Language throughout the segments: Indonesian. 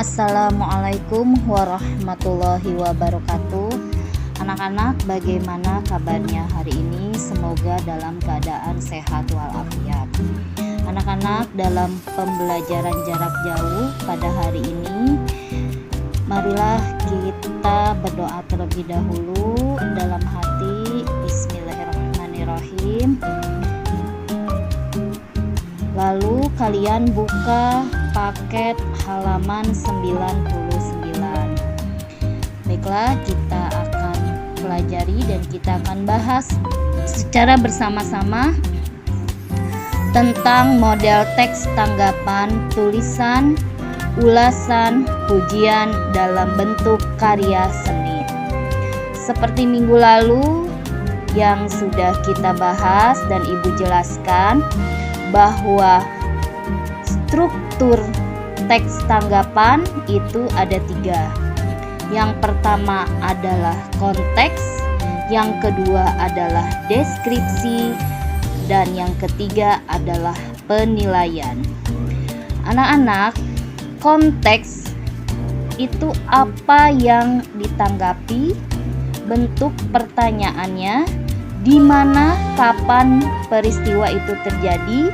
Assalamualaikum warahmatullahi wabarakatuh. Anak-anak, bagaimana kabarnya hari ini? Semoga dalam keadaan sehat walafiat. Anak-anak, dalam pembelajaran jarak jauh pada hari ini, marilah kita berdoa terlebih dahulu dalam hati. Bismillahirrahmanirrahim. Lalu kalian buka paket halaman 99. Baiklah, kita akan pelajari dan kita akan bahas secara bersama-sama tentang model teks tanggapan, tulisan, ulasan, pujian dalam bentuk karya seni. Seperti minggu lalu yang sudah kita bahas dan Ibu jelaskan bahwa struktur teks tanggapan itu ada 3. Yang pertama adalah konteks, yang kedua adalah deskripsi, dan yang ketiga adalah penilaian. Anak-anak, konteks itu apa yang ditanggapi, bentuk pertanyaannya, di mana, kapan peristiwa itu terjadi,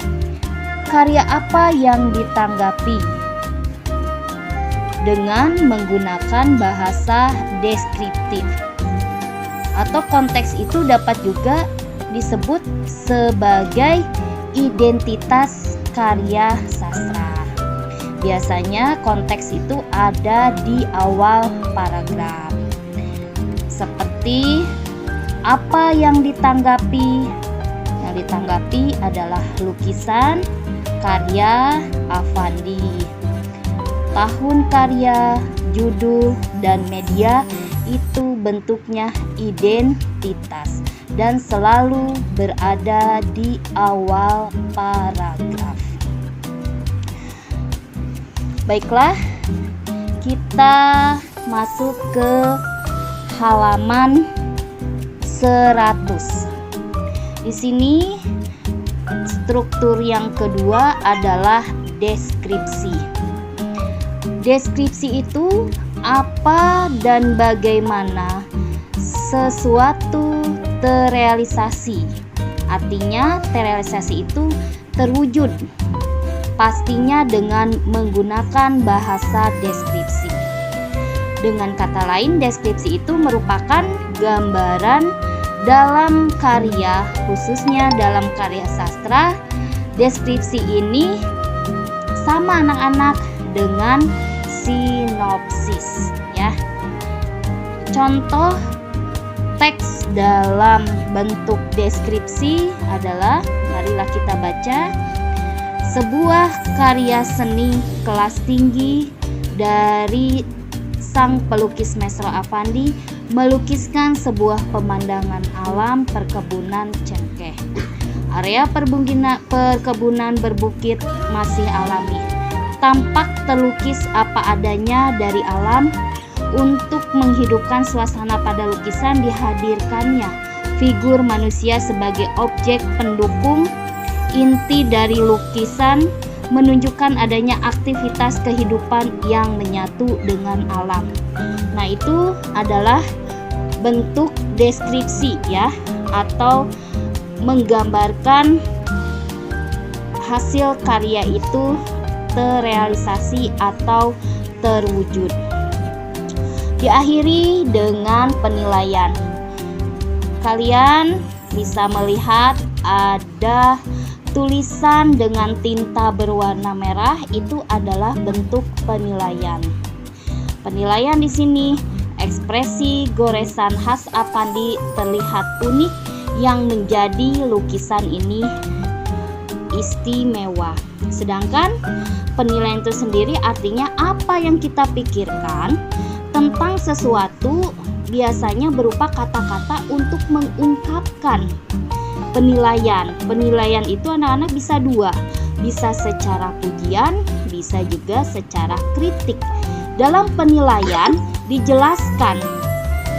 karya apa yang ditanggapi, dengan menggunakan bahasa deskriptif. Atau konteks itu dapat juga disebut sebagai identitas karya sastra. Biasanya konteks itu ada di awal paragraf. Seperti apa yang ditanggapi? Yang ditanggapi adalah lukisan karya Affandi. Tahun karya, judul, dan media itu bentuknya identitas dan selalu berada di awal paragraf. Baiklah, kita masuk ke halaman 100. Di sini struktur yang kedua adalah deskripsi. Deskripsi itu apa dan bagaimana sesuatu terrealisasi. Artinya terrealisasi itu terwujud, pastinya dengan menggunakan bahasa deskripsi. Dengan kata lain, deskripsi itu merupakan gambaran dalam karya, khususnya dalam karya sastra. Deskripsi ini sama anak-anak dengan sinopsis, ya. Contoh teks dalam bentuk deskripsi adalah, marilah kita baca. Sebuah karya seni kelas tinggi dari sang pelukis Mesro Affandi melukiskan sebuah pemandangan alam perkebunan cengkeh. Area perkebunan berbukit masih alami. Tampak terlukis apa adanya dari alam. Untuk menghidupkan suasana pada lukisan dihadirkannya figur manusia sebagai objek pendukung. Inti dari lukisan menunjukkan adanya aktivitas kehidupan yang menyatu dengan alam. Nah, itu adalah bentuk deskripsi, ya, atau menggambarkan hasil karya itu terrealisasi atau terwujud. Diakhiri dengan penilaian. Kalian bisa melihat ada tulisan dengan tinta berwarna merah, itu adalah bentuk penilaian. Penilaian di sini, ekspresi goresan khas Affandi terlihat unik yang menjadi lukisan ini istimewa. Sedangkan penilaian itu sendiri artinya apa yang kita pikirkan tentang sesuatu, biasanya berupa kata-kata untuk mengungkapkan penilaian. Penilaian itu anak-anak bisa 2, bisa secara pujian, bisa juga secara kritik. Dalam penilaian dijelaskan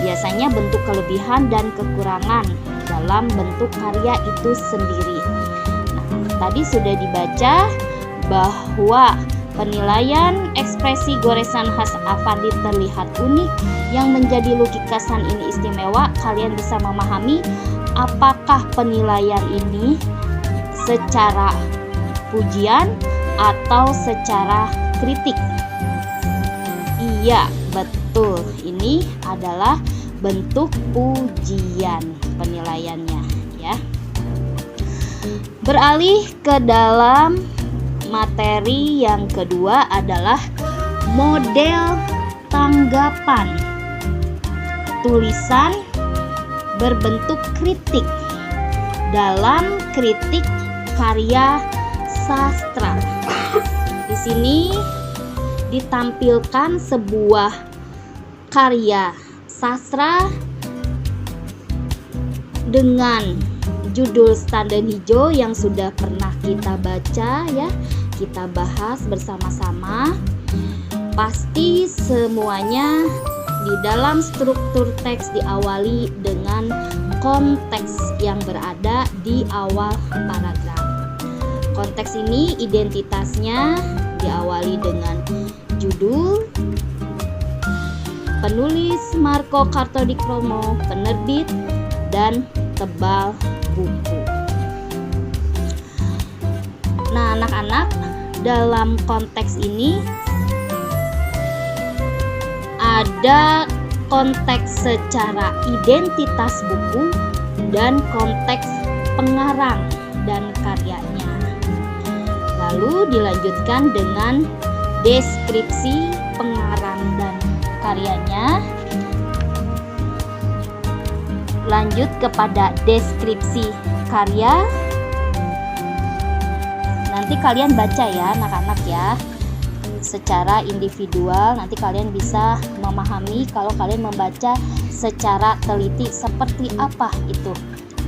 biasanya bentuk kelebihan dan kekurangan dalam bentuk karya itu sendiri. Nah, tadi sudah dibaca bahwa Penilaian ekspresi goresan khas Avandi terlihat unik. Yang menjadi lukikasan ini istimewa. Kalian bisa memahami apakah penilaian ini secara pujian atau secara kritik. Iya, betul. Ini adalah bentuk pujian penilaiannya, ya. Beralih ke dalam materi yang kedua adalah model tanggapan. Tulisan berbentuk kritik dalam kritik karya sastra. Di sini ditampilkan sebuah karya sastra dengan judul Standen Hijau yang sudah pernah kita baca, ya, kita bahas bersama-sama. Pasti semuanya di dalam struktur teks diawali dengan konteks yang berada di awal paragraf. Konteks ini identitasnya diawali dengan judul, penulis Marco Kartodikromo, penerbit, dan tebal buku. Nah, anak-anak, dalam konteks ini ada konteks secara identitas buku dan konteks pengarang dan karyanya. Lalu dilanjutkan dengan deskripsi pengarang dan karyanya. Lanjut kepada deskripsi karya. Nanti kalian baca ya anak-anak ya, secara individual. Nanti kalian bisa memahami kalau kalian membaca secara teliti seperti apa itu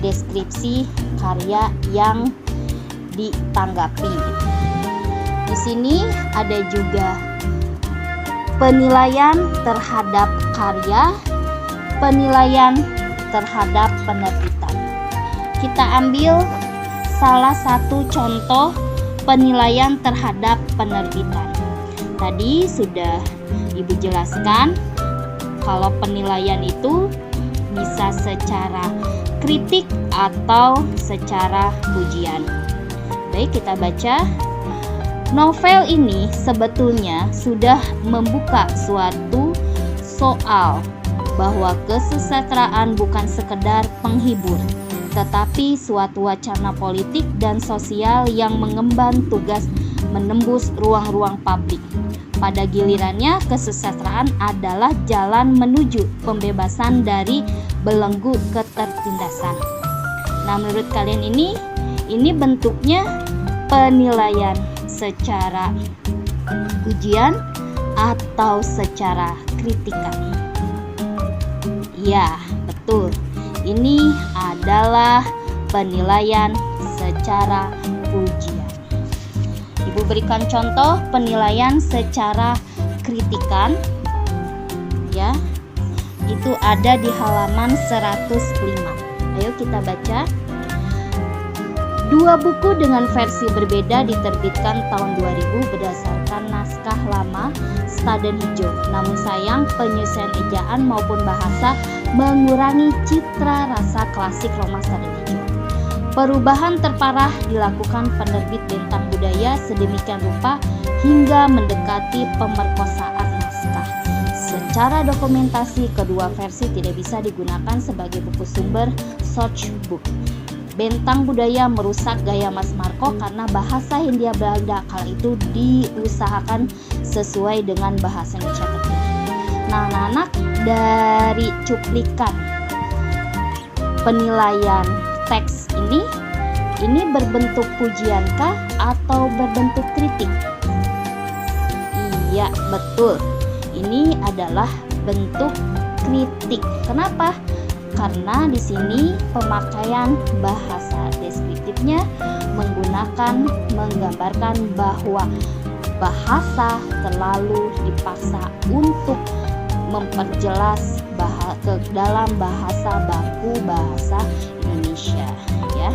deskripsi karya yang ditanggapi. Di sini ada juga penilaian terhadap karya, penilaian terhadap penerbitan. Kita ambil salah satu contoh penilaian terhadap penerbitan. Tadi sudah Ibu jelaskan kalau penilaian itu bisa secara kritik atau secara pujian. Baik, kita baca. Novel ini sebetulnya sudah membuka suatu soal bahwa kesusastraan bukan sekedar penghibur, tetapi suatu wacana politik dan sosial yang mengemban tugas menembus ruang-ruang publik. Pada gilirannya, kesusastraan adalah jalan menuju pembebasan dari belenggu ketertindasan. Nah, menurut kalian ini bentuknya penilaian secara pujian atau secara kritikan? Ya, betul. Ini adalah penilaian secara pujian. Ibu berikan contoh penilaian secara kritikan. Ya, itu ada di halaman 105. Ayo kita baca. Dua buku dengan versi berbeda diterbitkan tahun 2000 berdasarkan naskah lama Standen Hijau. Namun sayang, penyusunan ejaan maupun bahasa mengurangi citra rasa klasik Roma Standen Hijau. Perubahan terparah dilakukan penerbit Bentang Budaya sedemikian rupa hingga mendekati pemerkosaan naskah. Secara dokumentasi, kedua versi tidak bisa digunakan sebagai buku sumber source book. Bentang Budaya merusak gaya Mas Marco karena bahasa Hindia Belanda kala itu diusahakan sesuai dengan bahasa Indonesia terkini. Nah, anak-anak, dari cuplikan penilaian teks ini berbentuk pujiankah atau berbentuk kritik? Iya, betul. Ini adalah bentuk kritik. Kenapa? Karena di sini pemakaian bahasa deskriptifnya menggambarkan bahwa bahasa terlalu dipaksa untuk memperjelas ke dalam bahasa baku bahasa Indonesia, ya.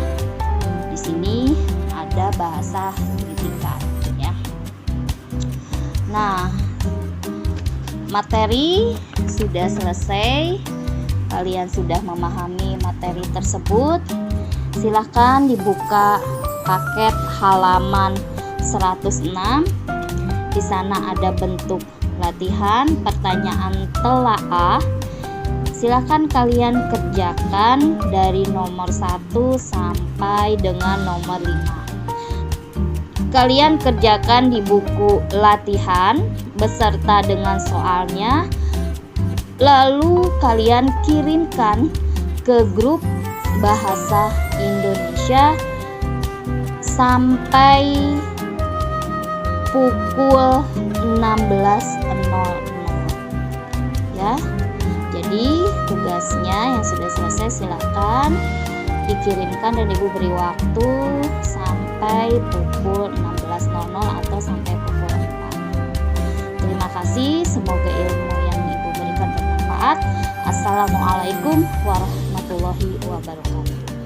Di sini ada bahasa kritikan, ya. Nah, materi sudah selesai. Kalian sudah memahami materi tersebut. Silahkan dibuka paket halaman 106. Di sana ada bentuk latihan, pertanyaan telaah. Silahkan kalian kerjakan dari nomor 1 sampai dengan nomor 5. Kalian kerjakan di buku latihan beserta dengan soalnya. Lalu kalian kirimkan ke grup Bahasa Indonesia sampai pukul 16.00 ya. Jadi tugasnya yang sudah selesai silakan dikirimkan dan Ibu beri waktu sampai pukul 16.00 atau sampai pukul 4. Terima kasih, semoga ilmu yang Ibu berikan bermanfaat. Assalamualaikum warahmatullahi wabarakatuh.